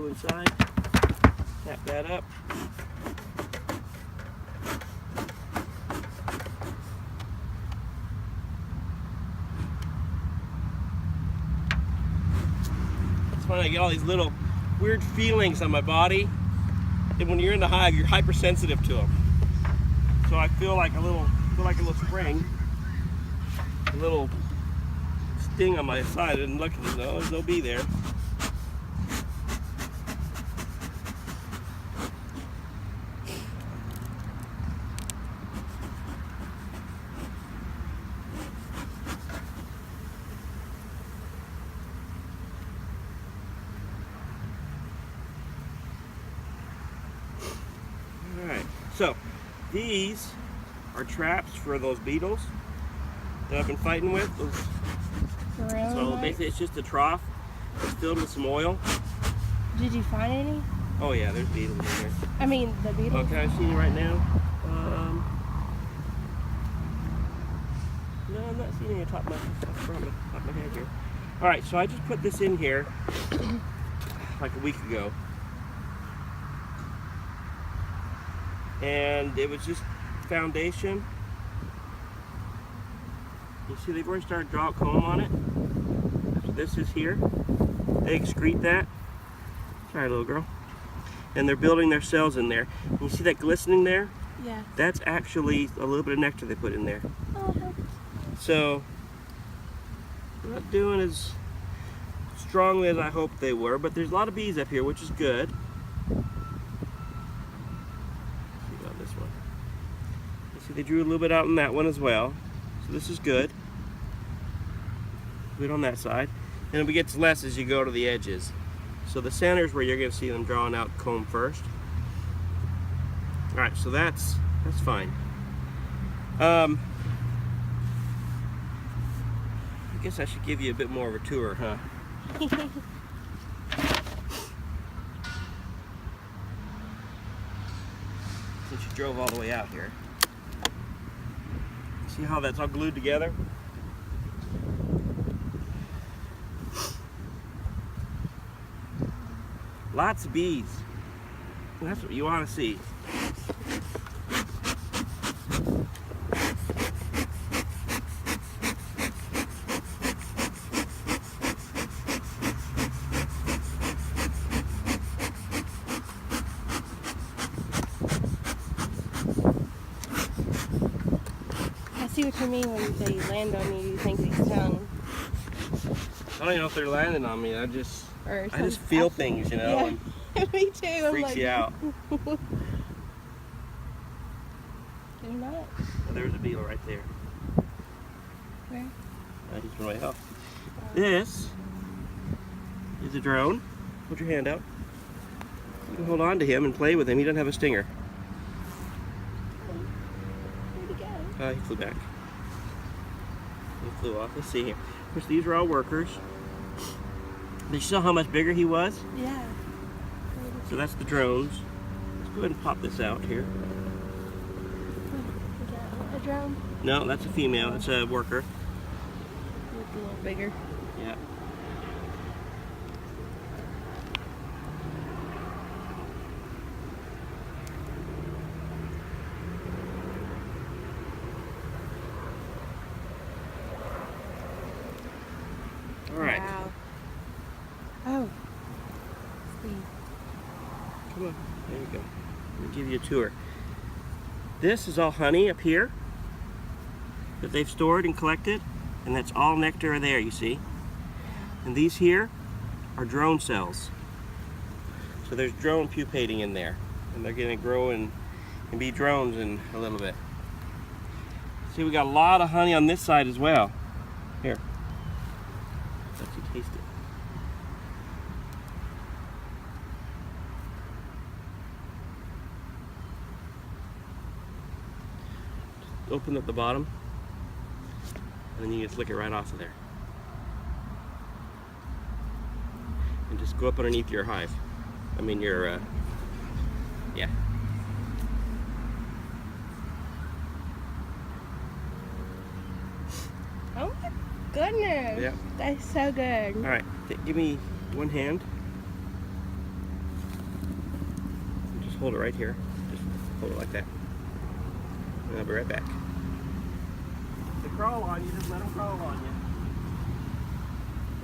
Go inside. Tap that up. It's funny, I get all these little weird feelings on my body. And when you're in the hive, you're hypersensitive to them. So I feel like a little spring, a little sting on my side, and luckily they'll be there. All right, so these are traps for those beetles that I've been fighting with. So basically it's just a trough. It's filled with some oil. Did you find any? Oh yeah, there's beetles in there. I mean, the beetles? Oh, can I see you right now? No, I'm not seeing any top of my head here. All right, so I just put this in here like a week ago. And it was just foundation. You see they've already started to draw a comb on it. That's what this is here. They excrete that. Sorry, little girl. And they're building their cells in there. And you see that glistening there? Yeah. That's actually a little bit of nectar they put in there. Oh. So, they're not doing as strongly as I hoped they were, but there's a lot of bees up here, which is good. This one. You see they drew a little bit out on that one as well. So this is good. Good on that side. And it gets less as you go to the edges. So the center is where you're going to see them drawing out comb first. Alright, so that's fine. I guess I should give you a bit more of a tour, huh? Since you drove all the way out here. See how that's all glued together? Lots of bees. That's what you want to see. I see what you mean when they land on you, you think they stung. I don't even know if they're landing on me. I just feel things, you know. Yeah. Me too. I'm Freaks like, you out. They're not. Well, there's a beetle right there. Where? He's right up. This is a drone. Put your hand out. You can hold on to him and play with him. He doesn't have a stinger. Where'd he go? He flew back. He flew off. Let's see here. Of course, these are all workers. Did you see how much bigger he was? Yeah. So that's the drones. Let's go ahead and pop this out here. Is that a drone? No, that's a female. It's a worker. Look a little bigger. Yeah. All right. Wow. Oh. Sweet. Come on. There you go. Let me give you a tour. This is all honey up here that they've stored and collected, and that's all nectar there, you see. And these here are drone cells. So there's drone pupating in there, and they're going to grow and be drones in a little bit. See, we got a lot of honey on this side as well. Here. Let you taste it. Just open up the bottom, and then you just lick it right off of there. And just go up underneath your hive. I mean your, yeah. Oh my goodness. Yeah. That's so good. All right, give me one hand. hold it right here. Just hold it like that. And I'll be right back. If they crawl on you, just let them crawl on you.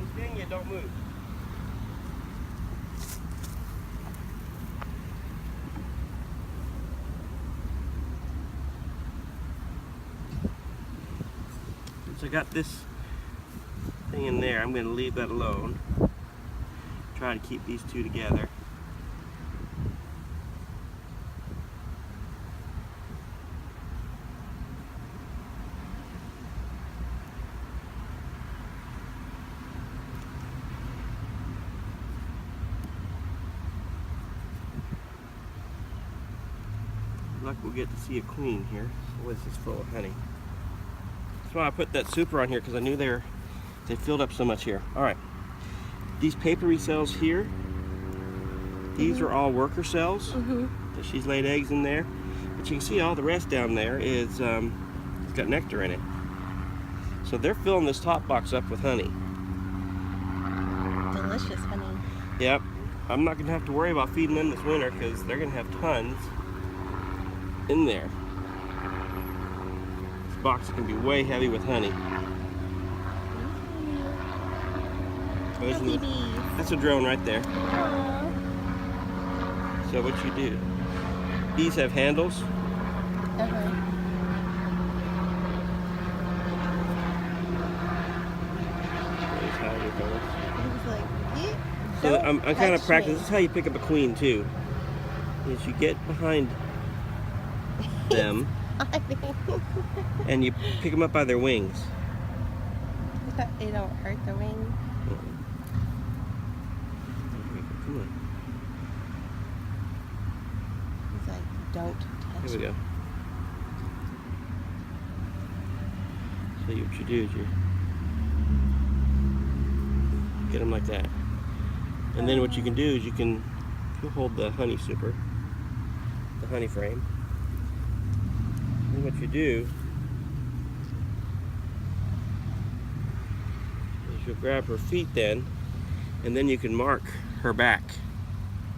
They sting you, don't move. Since I got this thing in there, I'm going to leave that alone. Try to keep these two together. Luck we'll get to see a queen here. What is this full of honey? That's why I put that super on here, because I knew they filled up so much here. All right, these papery cells here, these are all worker cells. So she's laid eggs in there, but you can see all the rest down there is it's got nectar in it. So they're filling this top box up with honey. Delicious honey. Yep, I'm not gonna have to worry about feeding them this winter because they're gonna have tons in there. This box is gonna be way heavy with honey. Healthy bees. That's a drone right there. Aww. So what you do, bees have handles. There's how it goes. He's like, So I'm kind of touch practicing. me. This is how you pick up a queen too. Is you get behind them and you pick them up by their wings. It don't hurt the wings. Come on. He's like, don't touch Here we go. So what you do is you get them like that. And then what you can do is you'll hold the honey super, the honey frame. And what you do is you'll grab her feet then, and then you can mark her back.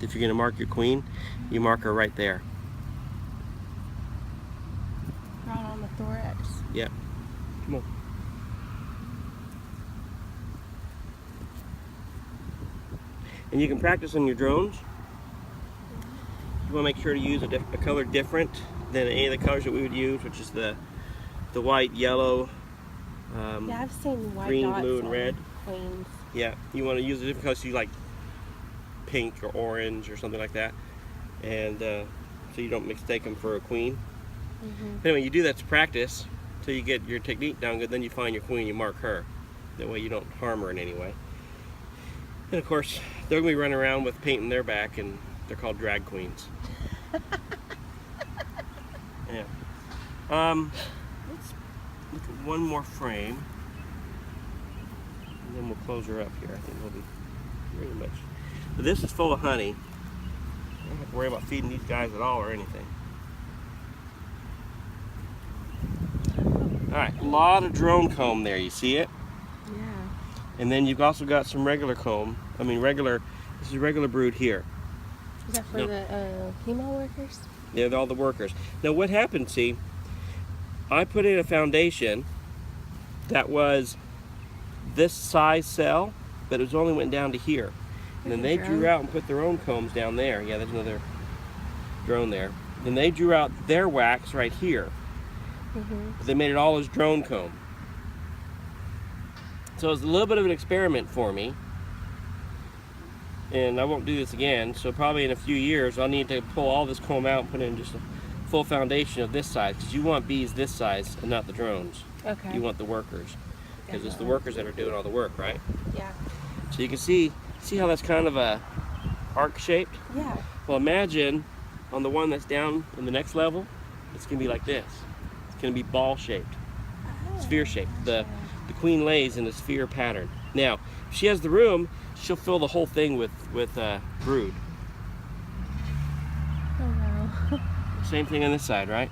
If you're going to mark your queen, you mark her right there. Right on the thorax. Yeah. Come on. And you can practice on your drones. You want to make sure to use a color different than any of the colors that we would use, which is the white, yellow, Yeah, I've seen white green, dots blue, and on red. queens. Yeah, you want to use a different color, so you like pink or orange or something like that, and so you don't mistake them for a queen. Anyway, you do that to practice till you get your technique down good. Then you find your queen, you mark her. That way you don't harm her in any way. And of course, they're going to be running around with paint in their back, and they're called drag queens. Yeah. Let's look at one more frame, and then we'll close her up here. I think we'll be pretty much. But this is full of honey. I don't have to worry about feeding these guys at all or anything. All right, a lot of drone comb there. You see it? Yeah. And then you've also got some regular comb. I mean, this is regular brood here. Is that for No. the female workers? They're all the workers. Now what happened, see, I put in a foundation that was this size cell, but it only went down to here. And then they drew out and put their own combs down there. Yeah, there's another drone there. Then they drew out their wax right here. But they made it all as drone comb. So it's a little bit of an experiment for me. And I won't do this again, so probably in a few years I'll need to pull all this comb out and put in just a full foundation of this size, because you want bees this size and not the drones. Okay. You want the workers, because it's the workers that are doing all the work, right? Yeah. So you can see how that's kind of a arc shaped? Yeah. Well, imagine on the one that's down in the next level, it's going to be like this. It's going to be ball shaped, sphere shaped. The queen lays in a sphere pattern. Now, if she has the room, she'll fill the whole thing with brood. Oh wow. Same thing on this side, right?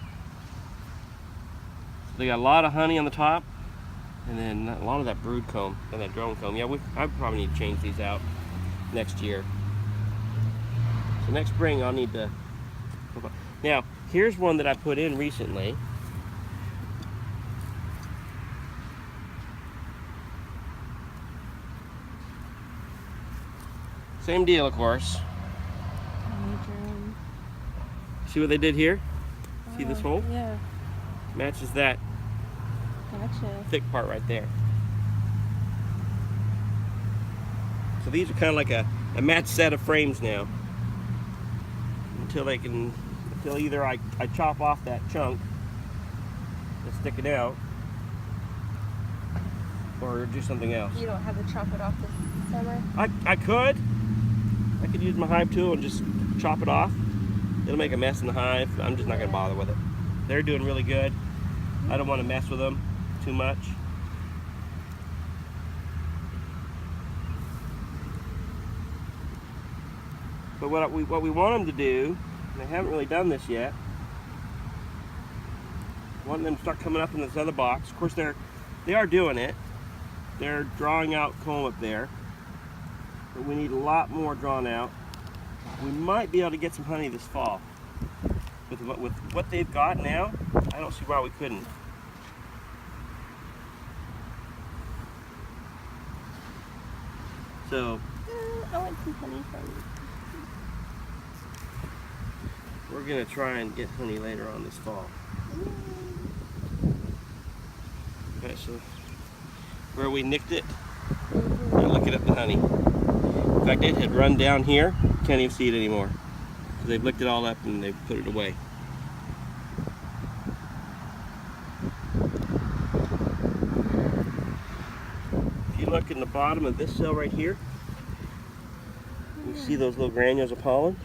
So they got a lot of honey on the top, and then a lot of that brood comb and that drone comb. Yeah, I probably need to change these out next year. So next spring I'll need to Now, here's one that I put in recently. Same deal, of course. See what they did here? See this hole? Yeah. Matches that Gotcha. thick part right there. So these are kind of like a matched set of frames now. Until either I chop off that chunk that's sticking out, or do something else. You don't have to chop it off this summer? I could use my hive tool and just chop it off. It'll make a mess in the hive. I'm just not gonna bother with it. They're doing really good. I don't want to mess with them too much. But what we want them to do, and they haven't really done this yet, want them to start coming up in this other box. Of course, they are doing it. They're drawing out comb up there, but we need a lot more drawn out. We might be able to get some honey this fall. With what they've got now, I don't see why we couldn't. So I want some honey from you. we're gonna try and get honey later on this fall. Okay, so where we nicked it, now look at the honey. In fact, it had run down here. Can't even see it anymore. So they've licked it all up and they've put it away. If you look in the bottom of this cell right here, you see those little granules of pollen?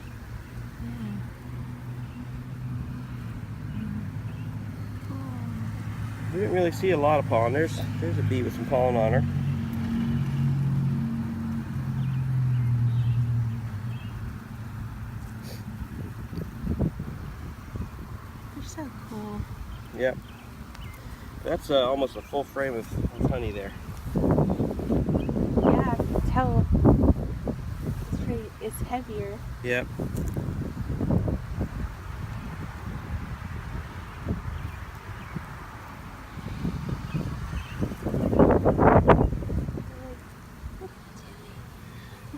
We didn't really see a lot of pollen. There's a bee with some pollen on her. They're so cool. Yep. That's almost a full frame of honey there. Yeah, I can tell. It's heavier. Yep.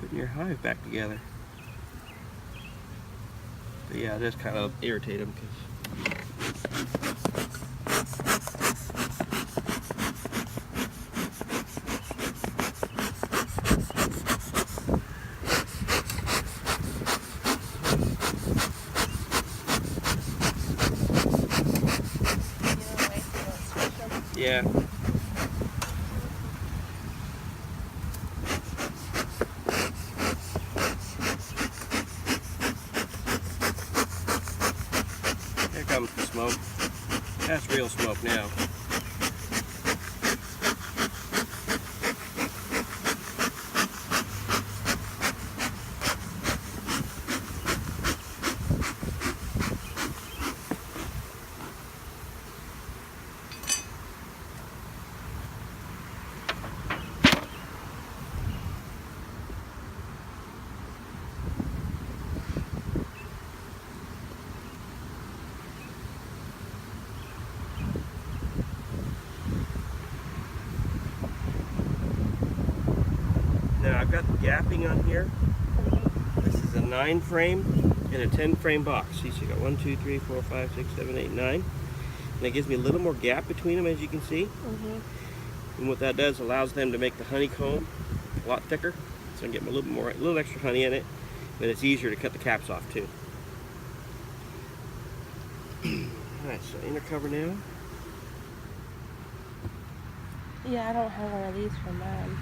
Putting your hive back together. But yeah, it does kind of irritate them yeah. Here comes the smoke. That's real smoke now. Now I've got the gapping on here. This is a 9 frame and a 10 frame box. See, so you got 1, 2, 3, 4, 5, 6, 7, 8, 9. And that gives me a little more gap between them, as you can see. And what that does allows them to make the honeycomb a lot thicker. So I get a little extra honey in it, but it's easier to cut the caps off too. Alright, so inner cover now. Yeah, I don't have one of these for mine.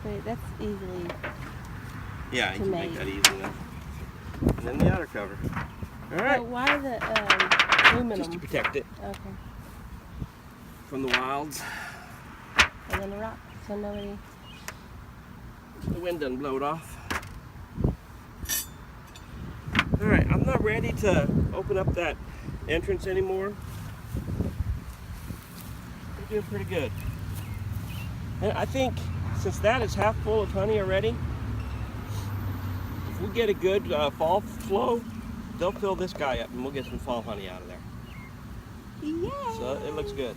But that's easily. Yeah, you to can make. make that easy enough. And then the outer cover. Alright. But why the aluminum? Just to protect it Okay. from the wilds. And then the rock, so nobody. The wind doesn't blow it off. Alright, I'm not ready to open up that entrance anymore. We're doing pretty good. And I think since that is half full of honey already, if we get a good fall flow they'll fill this guy up and we'll get some fall honey out of there. Yeah. So it looks good.